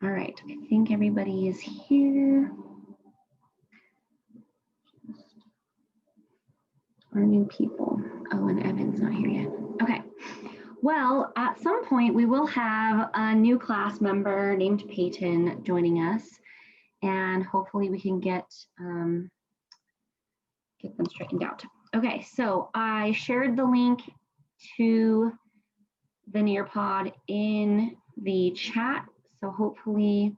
All right, I think everybody is here. Our new people. Oh, and Evan's not here yet. Okay. Well, at some point we will have a new class member named Peyton joining us, and hopefully we can get them straightened out. Okay, so I shared the link to the Nearpod in the chat. So hopefully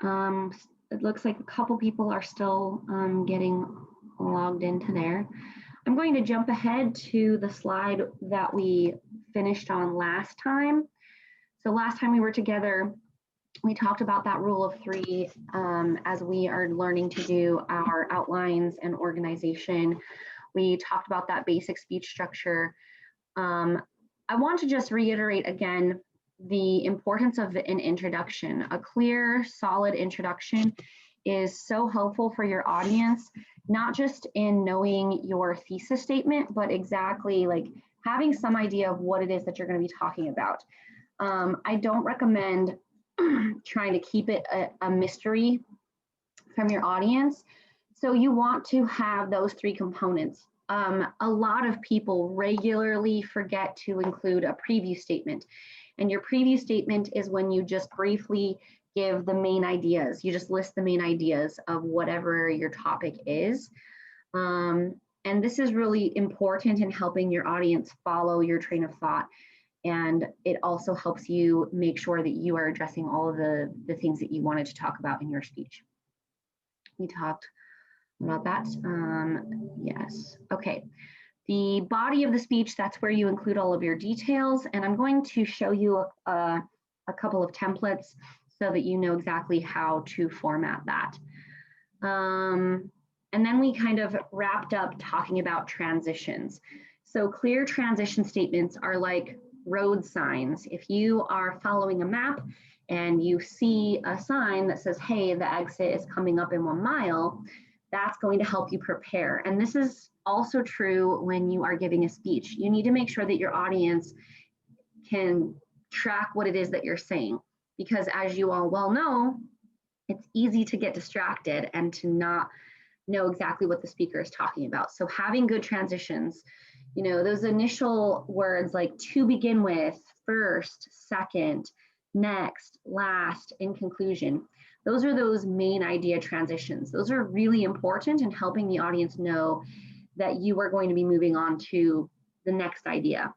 it looks like a couple people are still getting logged into there. I'm going to jump ahead to the slide that we finished on last time. So last time we were together, we talked about that rule of three as we are learning to do our outlines and organization. We talked about that basic speech structure. I want to just reiterate again the importance of an introduction. A clear, solid introduction is so helpful for your audience, not just in knowing your thesis statement, but exactly like having some idea of what it is that you're going to be talking about. I don't recommend trying to keep it a mystery from your audience. So you want to have those three components. A lot of people regularly forget to include a preview statement. And your preview statement is when you just briefly give the main ideas. You just list the main ideas of whatever your topic is. And this is really important in helping your audience follow your train of thought. And it also helps you make sure that you are addressing all of the things that you wanted to talk about in your speech. We talked about that. Yes. Okay. The body of the speech, that's where you include all of your details. And I'm going to show you a couple of templates so that you know exactly how to format that. And then we kind of wrapped up talking about transitions. So clear transition statements are like road signs. If you are following a map and you see a sign that says, hey, the exit is coming up in 1 mile, that's going to help you prepare. And this is also true when you are giving a speech. You need to make sure that your audience can track what it is that you're saying, because as you all well know, it's easy to get distracted and to not know exactly what the speaker is talking about. So having good transitions, you know, those initial words like to begin with, first, second, next, last, in conclusion, those are those main idea transitions. Those are really important in helping the audience know that you are going to be moving on to the next idea.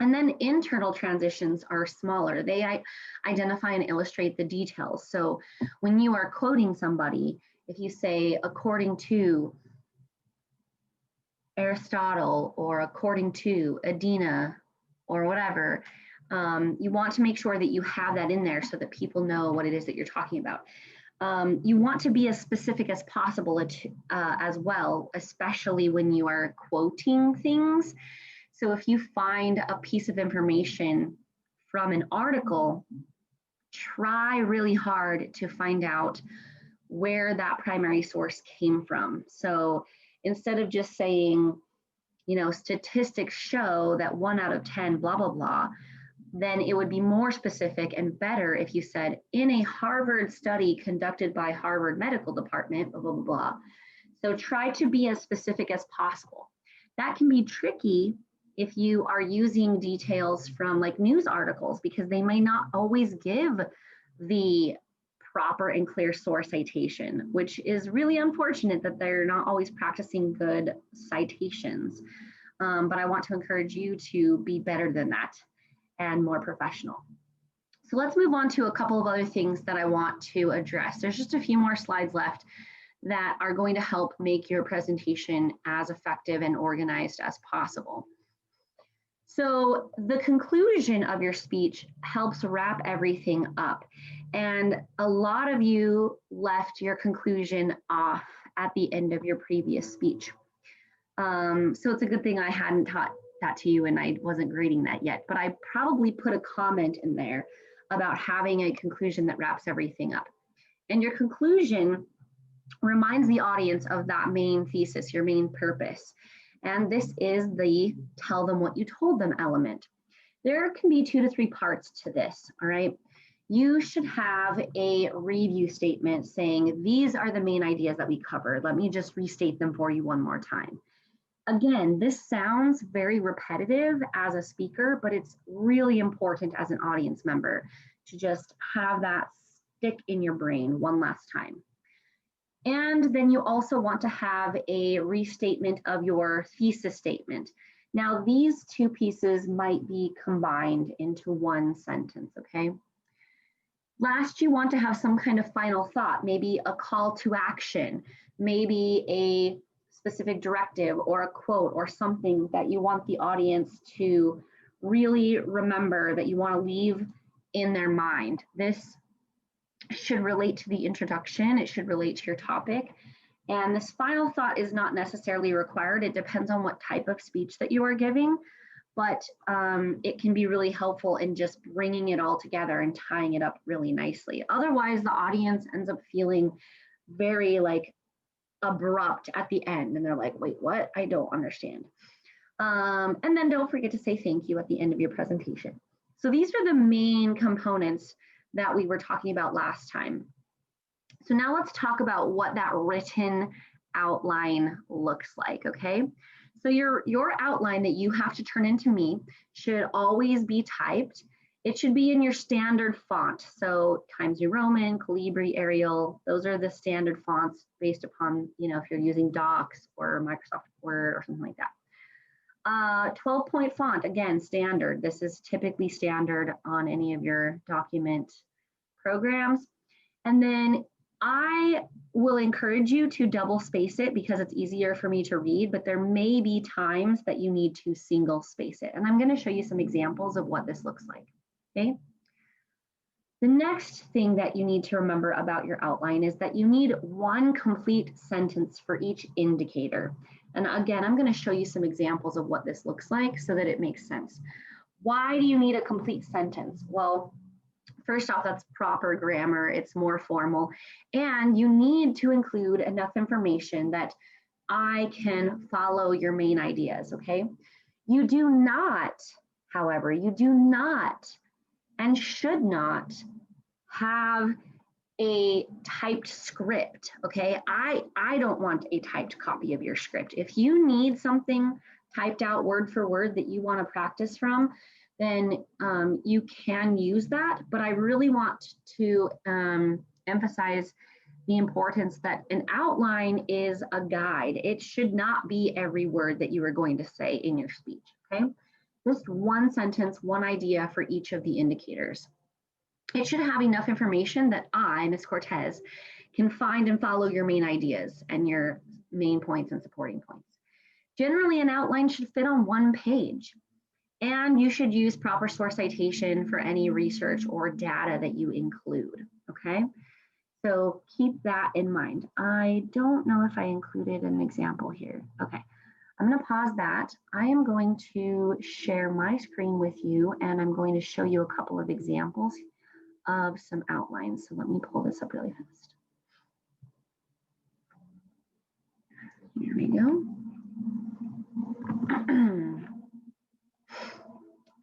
And then internal transitions are smaller. They identify and illustrate the details. So when you are quoting somebody, if you say, according to Aristotle, or according to Adina, or whatever, you want to make sure that you have that in there so that people know what it is that you're talking about. You want to be as specific as possible as well, especially when you are quoting things. So if you find a piece of information from an article, try really hard to find out where that primary source came from. So instead of just saying, you know, statistics show that 1 out of 10, blah, blah, blah, then it would be more specific and better if you said, in a Harvard study conducted by Harvard Medical Department, blah, blah, blah, blah. So try to be as specific as possible. That can be tricky if you are using details from like news articles, because they may not always give the proper and clear source citation, which is really unfortunate that they're not always practicing good citations. But I want to encourage you to be better than that and more professional. So let's move on to a couple of other things that I want to address. There's just a few more slides left that are going to help make your presentation as effective and organized as possible. So the conclusion of your speech helps wrap everything up. And a lot of you left your conclusion off at the end of your previous speech. So it's a good thing I hadn't taught that to you and I wasn't grading that yet, but I probably put a comment in there about having a conclusion that wraps everything up. And your conclusion reminds the audience of that main thesis, your main purpose. And this is the tell them what you told them element. There can be 2 to 3 parts to this, all right? you should have a review statement saying, these are the main ideas that we covered. Let me just restate them for you one more time. Again, this sounds very repetitive as a speaker, but it's really important as an audience member to just have that stick in your brain one last time. And then you also want to have a restatement of your thesis statement. Now, these two pieces might be combined into one sentence, okay? Last, you want to have some kind of final thought, maybe a call to action, maybe a specific directive or a quote or something that you want the audience to really remember, that you want to leave in their mind. This should relate to the introduction, it should relate to your topic. And this final thought is not necessarily required. It depends on what type of speech that you are giving, but it can be really helpful in just bringing it all together and tying it up really nicely. Otherwise, the audience ends up feeling very like abrupt at the end, and they're like, wait, what? I don't understand. And then don't forget to say thank you at the end of your presentation. So these are the main components that we were talking about last time. So now let's talk about what that written outline looks like, okay? So your outline that you have to turn into me should always be typed. It should be in your standard font. So Times New Roman, Calibri, Arial, those are the standard fonts based upon, if you're using Docs or Microsoft Word or something like that. 12-point font, again, standard. This is typically standard on any of your document programs. And then I will encourage you to double space it because it's easier for me to read, but there may be times that you need to single space it. And I'm going to show you some examples of what this looks like, okay? The next thing that you need to remember about your outline is that you need one complete sentence for each indicator. And again, I'm going to show you some examples of what this looks like so that it makes sense. Why do you need a complete sentence? Well, first off, that's proper grammar, it's more formal, and you need to include enough information that I can follow your main ideas, okay? You do not, however, you do not and should not have a typed script, okay? I don't want a typed copy of your script. If you need something typed out word for word that you want to practice from, then you can use that. But I really want to emphasize the importance that an outline is a guide. It should not be every word that you are going to say in your speech, okay? Just one sentence, one idea for each of the indicators. It should have enough information that I, Ms. Cortez, can find and follow your main ideas and your main points and supporting points. Generally, an outline should fit on one page, and you should use proper source citation for any research or data that you include, okay? So keep that in mind. I don't know if I included an example here. Okay, I'm going to pause that. I am going to share my screen with you, and I'm going to show you a couple of examples of some outlines. So let me pull this up really fast. Here we go.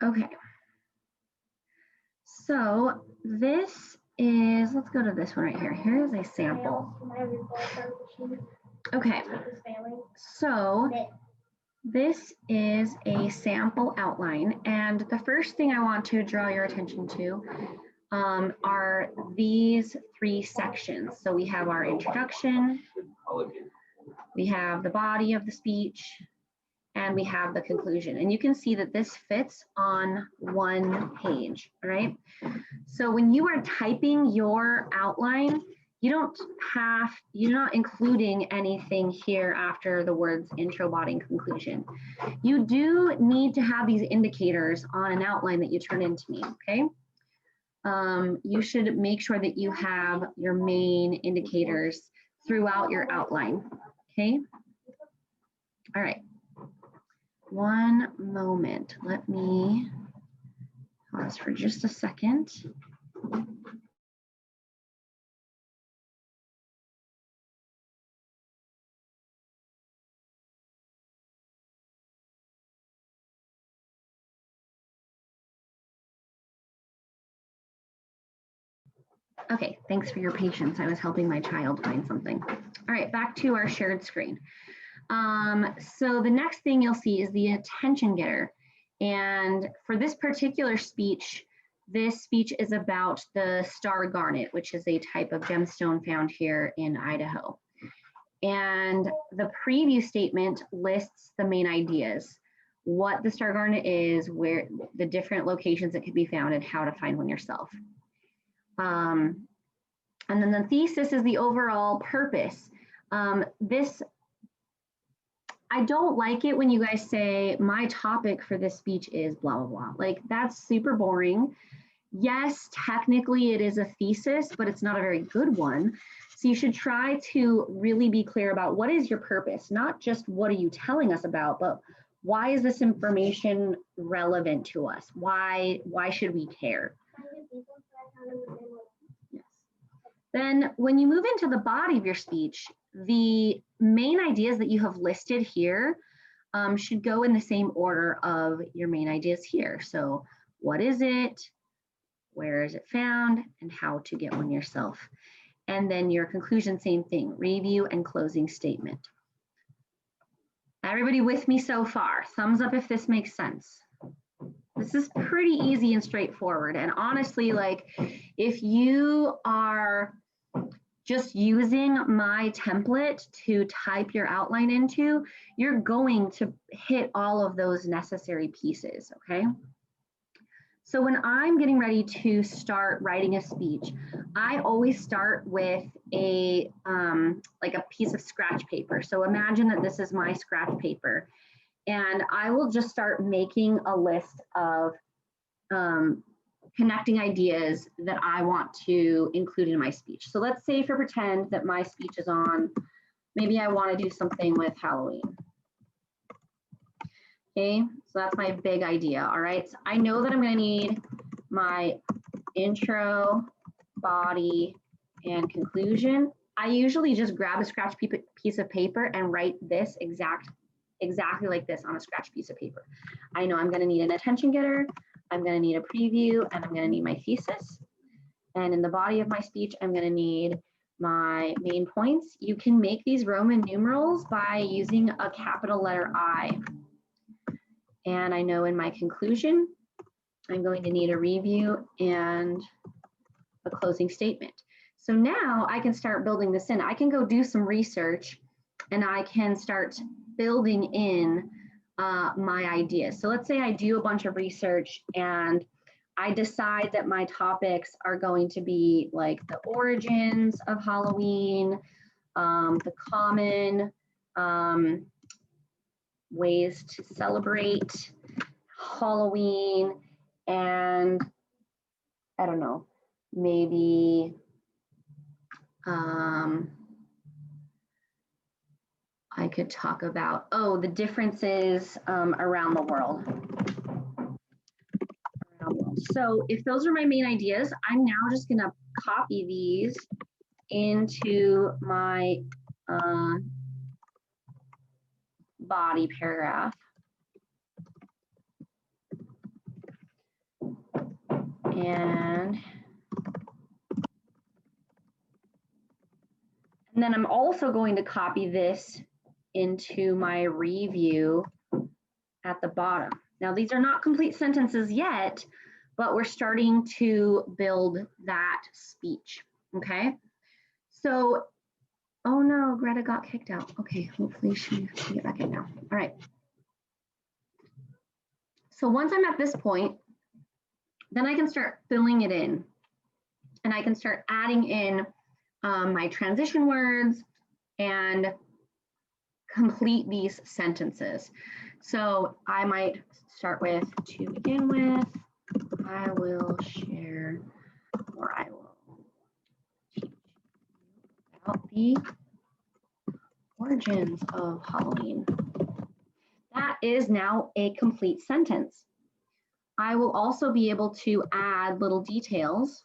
Okay. So this is, let's go to this one right here. Here is a sample. Okay. So this is a sample outline. And the first thing I want to draw your attention to are these three sections. So we have our introduction, we have the body of the speech, and we have the conclusion. And you can see that this fits on one page, all right? So when you are typing your outline, you're not including anything here after the words intro, body, and conclusion. You do need to have these indicators on an outline that you turn into me, okay? You should make sure that you have your main indicators throughout your outline, okay? All right, one moment. Let me pause for just a second. Okay, thanks for your patience. I was helping my child find something. All right, back to our shared screen. So the next thing you'll see is the attention getter. And for this particular speech, this speech is about the star garnet, which is a type of gemstone found here in Idaho. And the preview statement lists the main ideas, what the star garnet is, where the different locations it can be found, and how to find one yourself. And then the thesis is the overall purpose. I don't like it when you guys say my topic for this speech is blah, blah, blah. Like that's super boring. Yes, technically it is a thesis, but it's not a very good one. So you should try to really be clear about what is your purpose, not just what are you telling us about, but why is this information relevant to us? Why should we care? Yes. Then when you move into the body of your speech, the main ideas that you have listed here should go in the same order of your main ideas here. So what is it? Where is it found? And how to get one yourself. And then your conclusion, same thing, review and closing statement. Everybody with me so far? Thumbs up if this makes sense. This is pretty easy and straightforward. And honestly, like if you are just using my template to type your outline into, you're going to hit all of those necessary pieces, okay? So when I'm getting ready to start writing a speech, I always start with a like a piece of scratch paper. So imagine that this is my scratch paper, and I will just start making a list of connecting ideas that I want to include in my speech. So let's say for pretend that my speech is on, maybe I want to do something with Halloween. Okay, so that's my big idea. All right, so I know that I'm going to need my intro, body, and conclusion. I usually just grab a scratch piece of paper and write this exactly like this on a scratch piece of paper. I know I'm going to need an attention getter, I'm going to need a preview, and I'm going to need my thesis. And in the body of my speech, I'm going to need my main points. You can make these Roman numerals by using a capital letter I. And I know in my conclusion, I'm going to need a review and a closing statement. So now I can start building this in. I can go do some research and I can start building in my ideas. So let's say I do a bunch of research and I decide that my topics are going to be like the origins of Halloween, the common ways to celebrate Halloween, and I don't know, maybe I could talk about, the differences around the world. So if those are my main ideas, I'm now just gonna copy these into my body paragraph. And then I'm also going to copy this into my review at the bottom. Now, these are not complete sentences yet, but we're starting to build that speech, okay? So, oh no, Greta got kicked out. Okay, hopefully she can get back in now. All right. So once I'm at this point, then I can start filling it in, and I can start adding in my transition words and complete these sentences. So I might start with, to begin with, I will share, or I will teach you about the origins of Halloween. That is now a complete sentence. I will also be able to add little details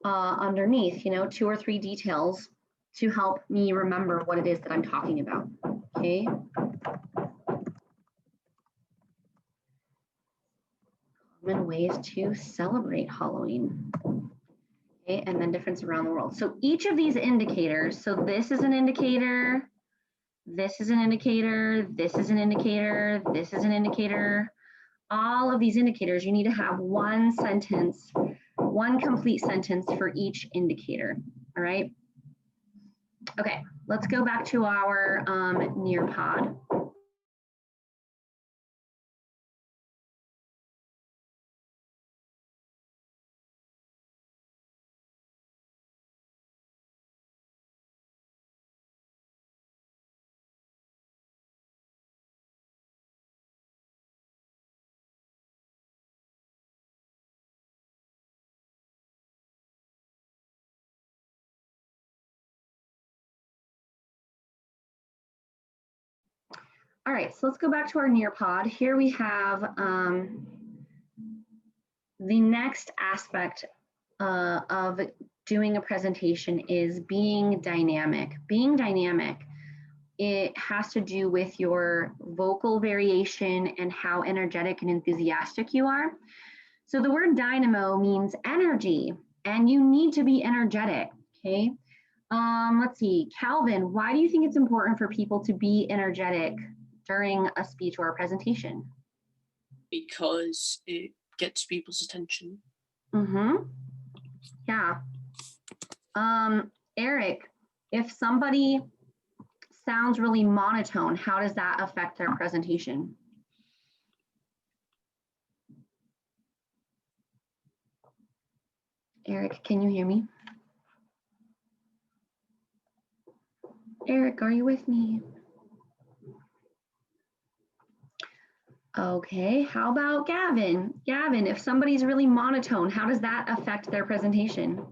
underneath, 2 or 3 details to help me remember what it is that I'm talking about, okay? common ways to celebrate Halloween. Okay, and then difference around the world. So each of these indicators, so this is an indicator, this is an indicator, this is an indicator, this is an indicator. All of these indicators, you need to have one sentence, one complete sentence for each indicator, all right? Okay, let's go back to our Nearpod. All right, so let's go back to our Nearpod. Here we have the next aspect of doing a presentation is being dynamic. Being dynamic, it has to do with your vocal variation and how energetic and enthusiastic you are. So the word dynamo means energy, and you need to be energetic, okay? Let's see, Calvin, why do you think it's important for people to be energetic during a speech or a presentation? Because it gets people's attention. Yeah. Eric, if somebody sounds really monotone, how does that affect their presentation? Eric, can you hear me? Eric, are you with me? Okay, how about Gavin? Gavin, if somebody's really monotone, how does that affect their presentation?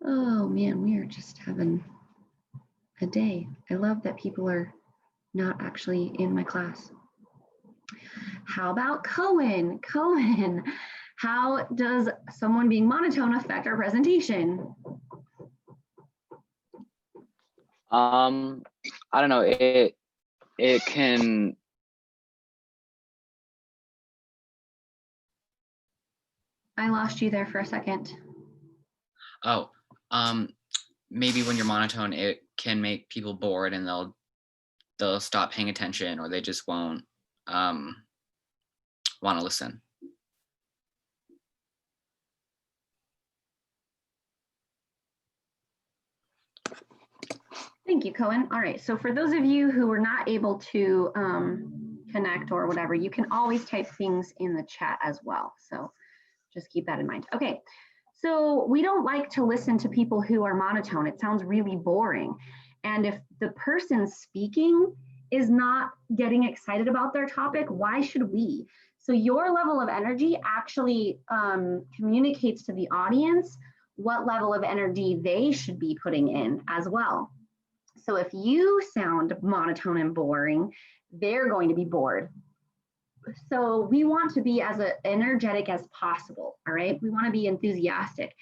Oh man, we are just having a day. I love that people are not actually in my class. How about Cohen? Cohen, how does someone being monotone affect our presentation? I don't know, it can. I lost you there for a second. Oh, maybe when you're monotone, it can make people bored and they'll stop paying attention, or they just won't want to listen. Thank you, Cohen. All right, so for those of you who were not able to connect or whatever, you can always type things in the chat as well. So just keep that in mind. Okay, so we don't like to listen to people who are monotone. It sounds really boring. And if the person speaking is not getting excited about their topic, why should we? So your level of energy actually communicates to the audience what level of energy they should be putting in as well. So if you sound monotone and boring, they're going to be bored. So we want to be as energetic as possible, all right? We want to be enthusiastic.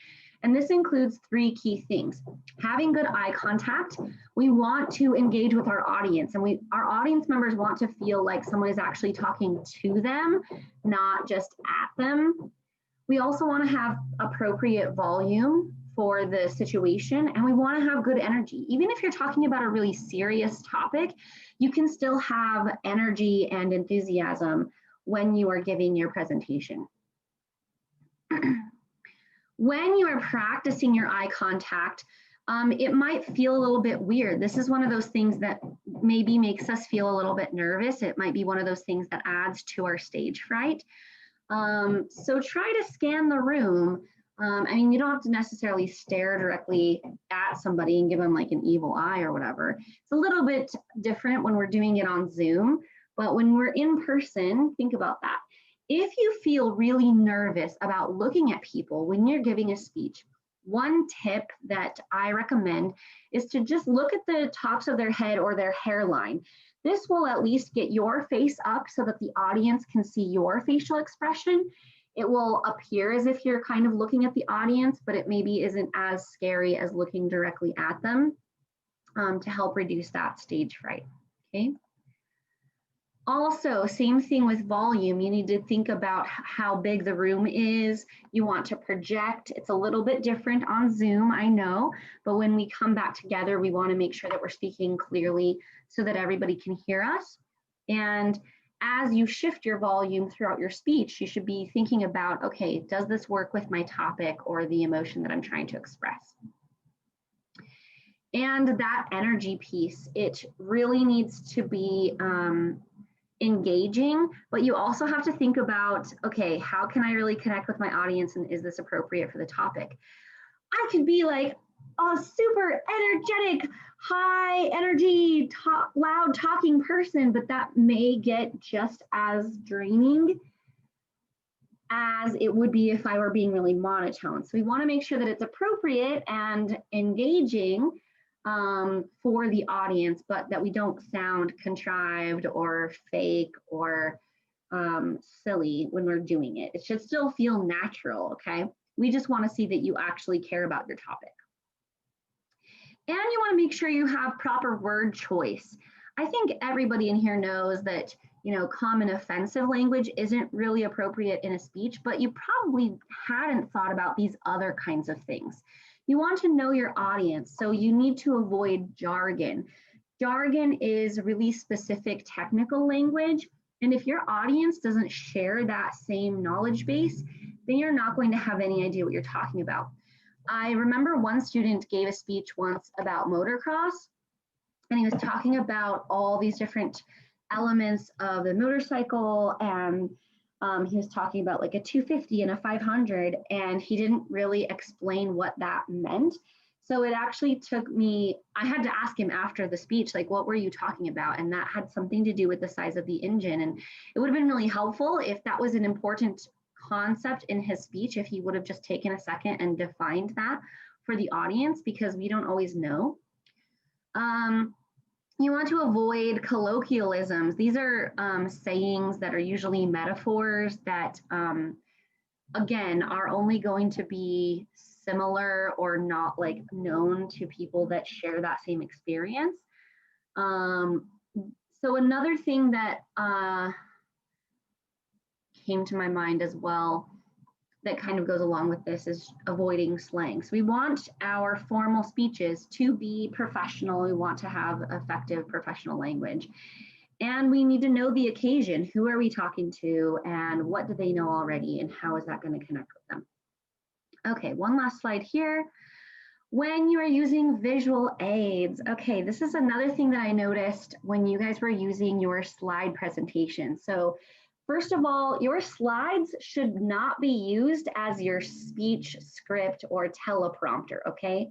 And this includes 3 key things. Having good eye contact. We want to engage with our audience, and our audience members want to feel like someone is actually talking to them, not just at them. We also want to have appropriate volume for the situation, and we want to have good energy. Even if you're talking about a really serious topic, you can still have energy and enthusiasm when you are giving your presentation. When you are practicing your eye contact, it might feel a little bit weird. This is one of those things that maybe makes us feel a little bit nervous. It might be one of those things that adds to our stage fright. So try to scan the room. I mean, you don't have to necessarily stare directly at somebody and give them like an evil eye or whatever. It's a little bit different when we're doing it on Zoom, but when we're in person, think about that. If you feel really nervous about looking at people when you're giving a speech, one tip that I recommend is to just look at the tops of their head or their hairline. This will at least get your face up so that the audience can see your facial expression. It will appear as if you're kind of looking at the audience, but it maybe isn't as scary as looking directly at them. to help reduce that stage fright, okay? Also, same thing with volume. You need to think about how big the room is. You want to project. It's a little bit different on Zoom, I know, but when we come back together, we want to make sure that we're speaking clearly so that everybody can hear us. And as you shift your volume throughout your speech, you should be thinking about, okay, does this work with my topic or the emotion that I'm trying to express? And that energy piece, it really needs to be engaging, but you also have to think about, okay, how can I really connect with my audience, and is this appropriate for the topic? I could be like a super energetic, high energy, loud talking person, but that may get just as draining as it would be if I were being really monotone. So we want to make sure that it's appropriate and engaging for the audience, but that we don't sound contrived or fake or silly when we're doing it. It should still feel natural, okay? We just want to see that you actually care about your topic. And you want to make sure you have proper word choice. I think everybody in here knows that, you know, common offensive language isn't really appropriate in a speech, but you probably hadn't thought about these other kinds of things. You want to know your audience, so you need to avoid jargon. Jargon is really specific technical language, and if your audience doesn't share that same knowledge base, then you're not going to have any idea what you're talking about. I remember one student gave a speech once about motocross, and he was talking about all these different elements of the motorcycle, and he was talking about like a 250 and a 500, and he didn't really explain what that meant. So it actually took me, I had to ask him after the speech, like, what were you talking about? And that had something to do with the size of the engine. And it would have been really helpful if that was an important concept in his speech, if he would have just taken a second and defined that for the audience, because we don't always know. You want to avoid colloquialisms. These are sayings that are usually metaphors that, again, are only going to be similar or not like known to people that share that same experience. So another thing that came to my mind as well that kind of goes along with this is avoiding slang. So we want our formal speeches to be professional. We want to have effective professional language. And we need to know the occasion. Who are we talking to, and what do they know already, and how is that going to connect with them? Okay, one last slide here. When you are using visual aids, okay, this is another thing that I noticed when you guys were using your slide presentation. So first of all, your slides should not be used as your speech script or teleprompter, okay?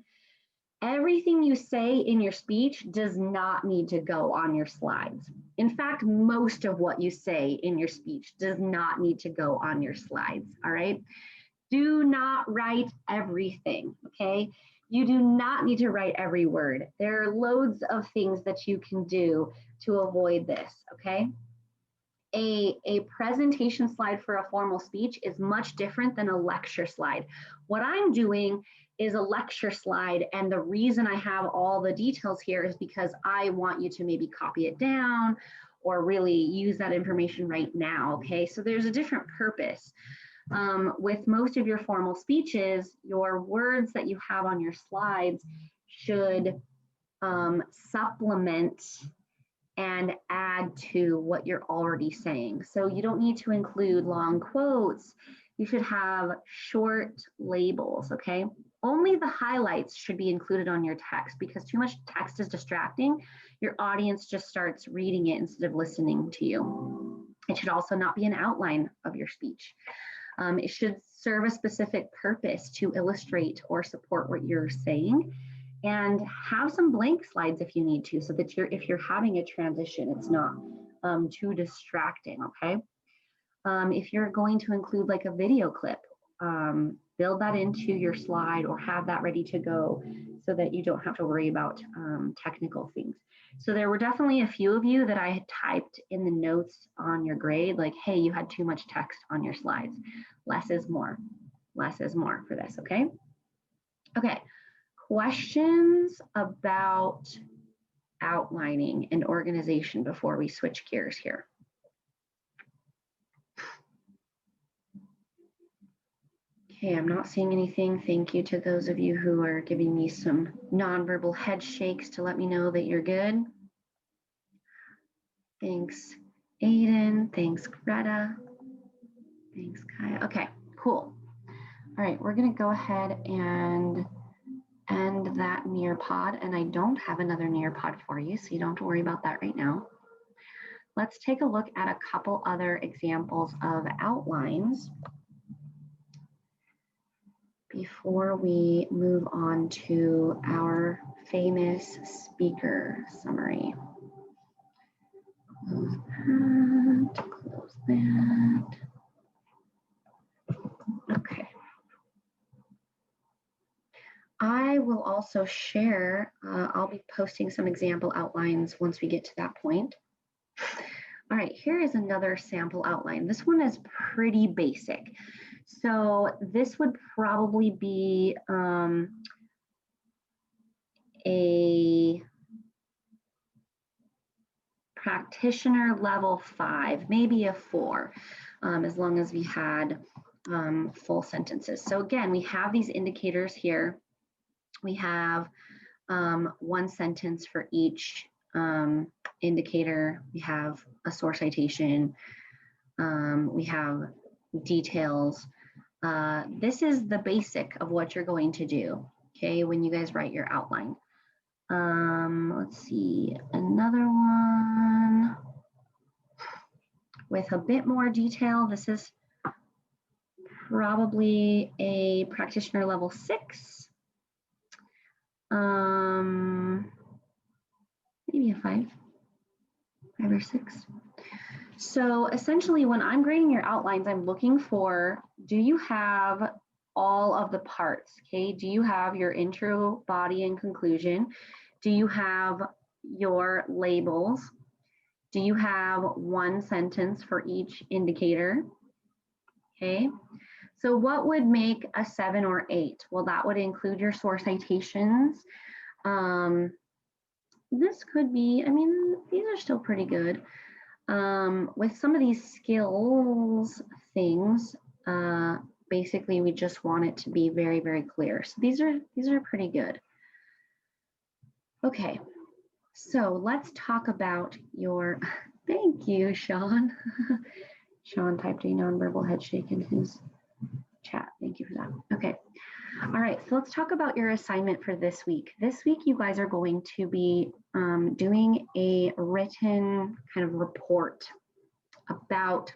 Everything you say in your speech does not need to go on your slides. In fact, most of what you say in your speech does not need to go on your slides, all right? Do not write everything, okay? You do not need to write every word. There are loads of things that you can do to avoid this, okay? A presentation slide for a formal speech is much different than a lecture slide. What I'm doing is a lecture slide, and the reason I have all the details here is because I want you to maybe copy it down or really use that information right now, okay? So there's a different purpose. With most of your formal speeches, your words that you have on your slides should supplement and add to what you're already saying. So you don't need to include long quotes. You should have short labels, okay? Only the highlights should be included on your text, because too much text is distracting. Your audience just starts reading it instead of listening to you. It should also not be an outline of your speech. It should serve a specific purpose to illustrate or support what you're saying. And have some blank slides if you need to, so that if you're having a transition, it's not too distracting, okay? If you're going to include like a video clip, build that into your slide or have that ready to go so that you don't have to worry about technical things. So there were definitely a few of you that I had typed in the notes on your grade, like, hey, you had too much text on your slides. Less is more. Less is more for this, okay? Okay. Questions about outlining and organization before we switch gears here? Okay, I'm not seeing anything. Thank you to those of you who are giving me some nonverbal head shakes to let me know that you're good. Thanks, Aiden. Thanks, Greta. Thanks, Kaya. Okay, cool. All right, we're gonna go ahead and end that Nearpod, and I don't have another Nearpod for you, so you don't have to worry about that right now. Let's take a look at a couple other examples of outlines before we move on to our famous speaker summary. Close that, close that. Okay. I will also share, I'll be posting some example outlines once we get to that point. All right, here is another sample outline. This one is pretty basic. So this would probably be a practitioner level 5, maybe a 4, as long as we had full sentences. So again, we have these indicators here. We have one sentence for each indicator. We have a source citation. We have details. This is the basic of what you're going to do, okay, when you guys write your outline. Let's see, another one with a bit more detail. This is probably a practitioner level 6. Maybe a 5 or 6. So essentially when I'm grading your outlines, I'm looking for, do you have all of the parts, okay? Do you have your intro, body, and conclusion? Do you have your labels? Do you have one sentence for each indicator? Okay, so what would make a 7 or 8? Well, that would include your source citations. This could be, I mean, these are still pretty good. With some of these skills things, basically we just want it to be very, very clear. So these are pretty good. Okay, so let's talk about your, thank you, Sean. Sean typed a nonverbal head shake in his chat. Thank you for that. Okay. All right, so let's talk about your assignment for this week. This week, you guys are going to be doing a written kind of report about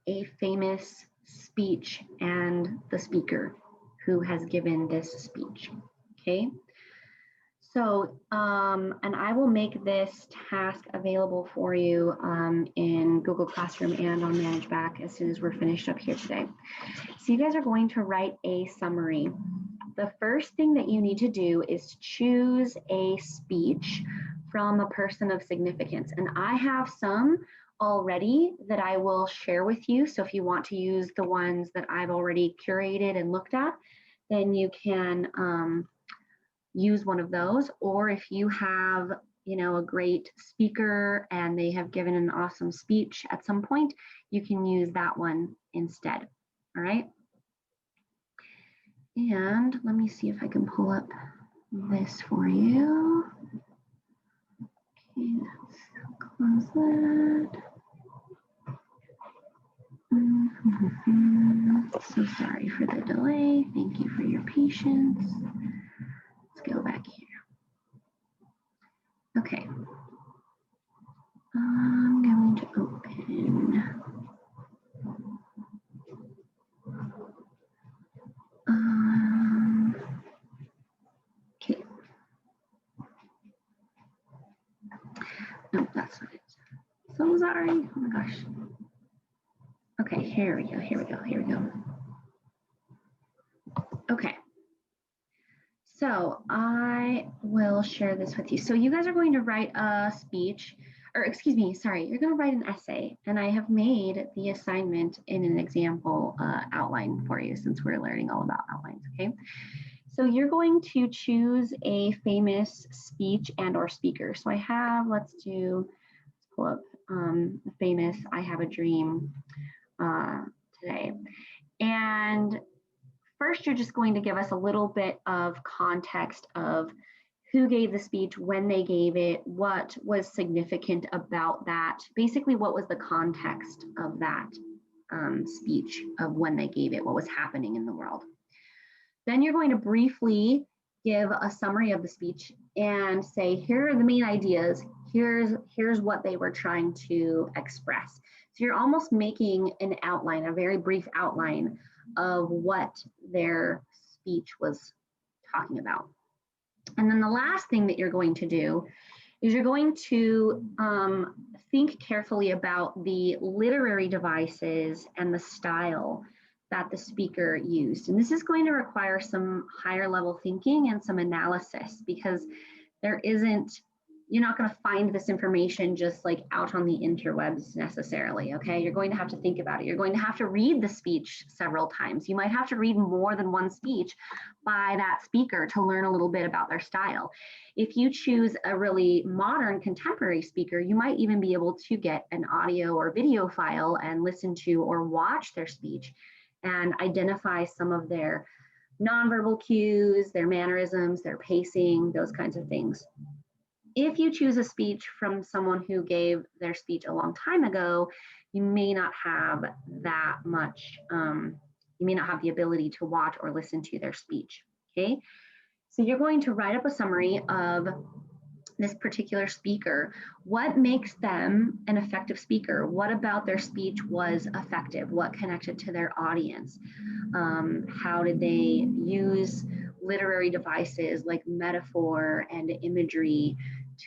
a famous speech and the speaker who has given this speech, okay? So, and I will make this task available for you in Google Classroom and on ManageBack as soon as we're finished up here today. So you guys are going to write a summary. The first thing that you need to do is choose a speech from a person of significance. And I have some already that I will share with you. So if you want to use the ones that I've already curated and looked at, then you can use one of those. Or if you have, you know, a great speaker and they have given an awesome speech at some point, you can use that one instead. All right. And let me see if I can pull up this for you. Okay, let's close that. So sorry for the delay. Thank you for your patience. Let's go back here. Okay. I'm going to open. Okay. No, that's not it. So sorry. Oh my gosh. Okay, here we go, here we go, here we go. Okay. So I will share this with you. So you guys are going to write a speech, or excuse me, sorry, you're going to write an essay. And I have made the assignment in an example outline for you since we're learning all about outlines, okay? So you're going to choose a famous speech and or speaker. So I have, let's pull up the famous I Have a Dream today. And first, you're just going to give us a little bit of context of who gave the speech, when they gave it, what was significant about that, basically what was the context of that speech of when they gave it, what was happening in the world. Then you're going to briefly give a summary of the speech and say, here are the main ideas, here's what they were trying to express. So you're almost making an outline, a very brief outline of what their speech was talking about. And then the last thing that you're going to do is you're going to think carefully about the literary devices and the style that the speaker used. And this is going to require some higher level thinking and some analysis, because you're not going to find this information just like out on the interwebs necessarily, okay? You're going to have to think about it. You're going to have to read the speech several times. You might have to read more than one speech by that speaker to learn a little bit about their style. If you choose a really modern contemporary speaker, you might even be able to get an audio or video file and listen to or watch their speech and identify some of their nonverbal cues, their mannerisms, their pacing, those kinds of things. If you choose a speech from someone who gave their speech a long time ago, you may not have that much, you may not have the ability to watch or listen to their speech, okay? So you're going to write up a summary of this particular speaker. What makes them an effective speaker? What about their speech was effective? What connected to their audience? How did they use literary devices like metaphor and imagery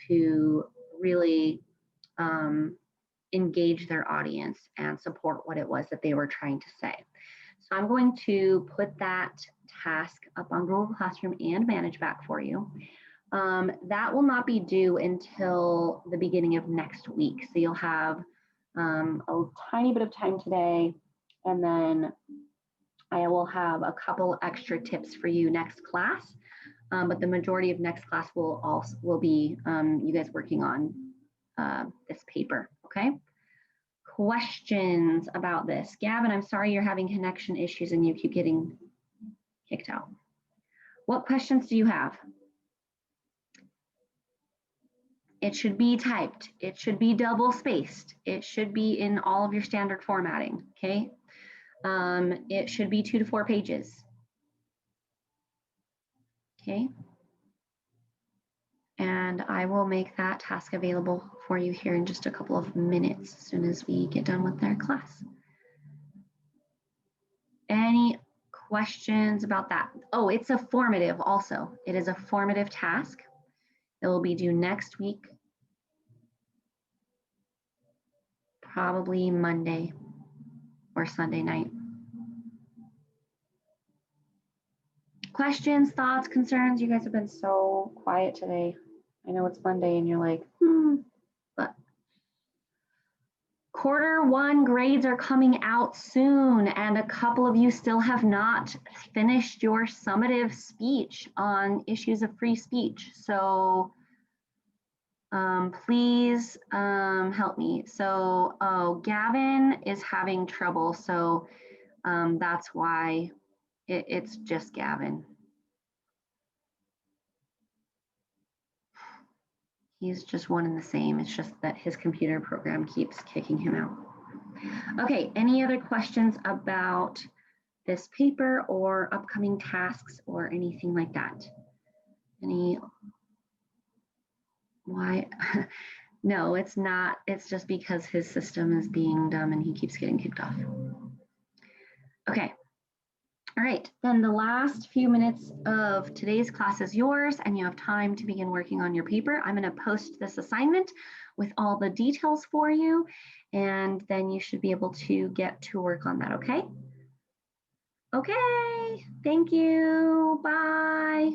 to really engage their audience and support what it was that they were trying to say? So I'm going to put that task up on Google Classroom and ManageBack for you. That will not be due until the beginning of next week. So you'll have a tiny bit of time today, and then I will have a couple extra tips for you next class. But the majority of next class will be you guys working on this paper, okay? Questions about this? Gavin, I'm sorry you're having connection issues and you keep getting kicked out. What questions do you have? It should be typed. It should be double spaced. It should be in all of your standard formatting, okay? It should be 2 to 4 pages, okay? And I will make that task available for you here in just a couple of minutes as soon as we get done with their class. Any questions about that? Oh, it's a formative also. It is a formative task. It will be due next week, probably Monday or Sunday night. Questions, thoughts, concerns? You guys have been so quiet today. I know it's Monday and you're like, but Q1 grades are coming out soon, and a couple of you still have not finished your summative speech on issues of free speech. So please help me. So Gavin is having trouble, so that's why it's just Gavin. He's just one and the same. It's just that his computer program keeps kicking him out. Okay, any other questions about this paper or upcoming tasks or anything like that? Why? No, it's not. It's just because his system is being dumb and he keeps getting kicked off. Okay. All right, then the last few minutes of today's class is yours, and you have time to begin working on your paper. I'm going to post this assignment with all the details for you, and then you should be able to get to work on that, okay? Okay, thank you. Bye.